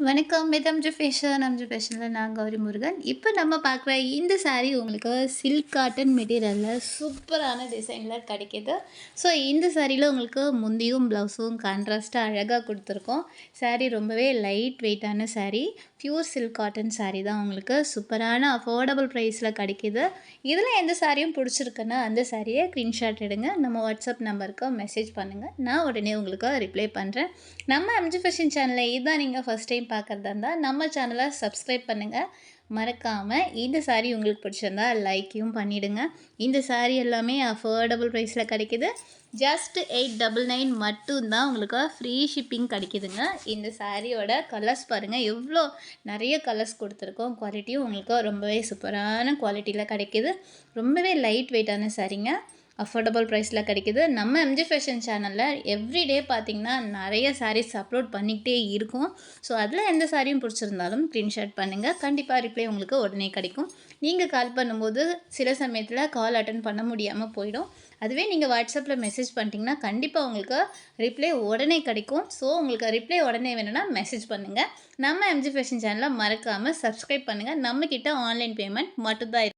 வணக்கம். இது அம்ஜு ஃபேஷன். அம்ஜு ஃபேஷனில் நான் கௌரி முருகன். இப்போ நம்ம பார்க்குற இந்த சாரீ உங்களுக்கு சில்க் காட்டன் மெட்டீரியலில் சூப்பரான டிசைனில் கிடைக்கிது. ஸோ இந்த சாரியில் உங்களுக்கு முந்தியும் ப்ளவுஸும் கான்ட்ராஸ்ட்டாக அழகாக கொடுத்துருக்கோம். சாரீ ரொம்பவே லைட் வெயிட்டான sari. Pure silk cotton sari தான் உங்களுக்கு சூப்பரான அஃபோர்டபுள் ப்ரைஸில் கிடைக்கிது. இதில் எந்த சாரியும் பிடிச்சிருக்குன்னா அந்த சாரியை ஸ்க்ரீன்ஷாட் எடுங்க. நம்ம வாட்ஸ்அப் நம்பருக்கு மெசேஜ் பண்ணுங்கள். நான் உடனே உங்களுக்கு ரிப்ளை பண்ணுறேன். நம்ம அம்ஜு ஃபேஷன் சேனலை இதுதான் நீங்கள் ஃபஸ்ட் டைம் பார்க்குறதா இருந்தால் நம்ம சேனலை சப்ஸ்கிரைப் பண்ணுங்கள். மறக்காமல் இந்த சாரீ உங்களுக்கு பிடிச்சிருந்தா லைக்கையும் பண்ணிவிடுங்க. இந்த சாரீ எல்லாமே அஃபோர்டபுள் ப்ரைஸில் கிடைக்கிது. ஜஸ்ட் 899 மட்டும்தான் உங்களுக்கு ஃப்ரீ ஷிப்பிங் கிடைக்கிதுங்க. இந்த சாரியோட கலர்ஸ் பாருங்கள், எவ்வளோ நிறைய கலர்ஸ் கொடுத்துருக்கோம். குவாலிட்டியும் உங்களுக்கு ரொம்பவே சூப்பரான குவாலிட்டியில் கிடைக்கிது. ரொம்பவே லைட் வெயிட்டான சாரீங்க. அஃபோர்டபுள் ப்ரைஸில் கிடைக்கிது. நம்ம எம்ஜி ஃபேஷன் சேனலில் எவ்ரிடே பார்த்திங்கன்னா நிறைய சாரீஸ் அப்லோட் பண்ணிக்கிட்டே இருக்கும். ஸோ அதில் எந்த சாரியும் பிடிச்சிருந்தாலும் ஸ்க்ரீன்ஷாட் பண்ணுங்கள். கண்டிப்பாக ரிப்ளை உங்களுக்கு உடனே கிடைக்கும். நீங்கள் கால் பண்ணும்போது சில சமயத்தில் கால் அட்டன் பண்ண முடியாமல் போயிடும். அதுவே நீங்கள் வாட்ஸ்அப்பில் மெசேஜ் பண்ணிட்டீங்கன்னா கண்டிப்பாக உங்களுக்கு ரிப்ளை உடனே கிடைக்கும். ஸோ உங்களுக்கு ரிப்ளை உடனே வேணும்னா மெசேஜ் பண்ணுங்கள். நம்ம எம்ஜி ஃபேஷன் சேனலை மறக்காமல் சப்ஸ்கிரைப் பண்ணுங்கள். நம்மக்கிட்ட ஆன்லைன் பேமெண்ட் மட்டும்தான்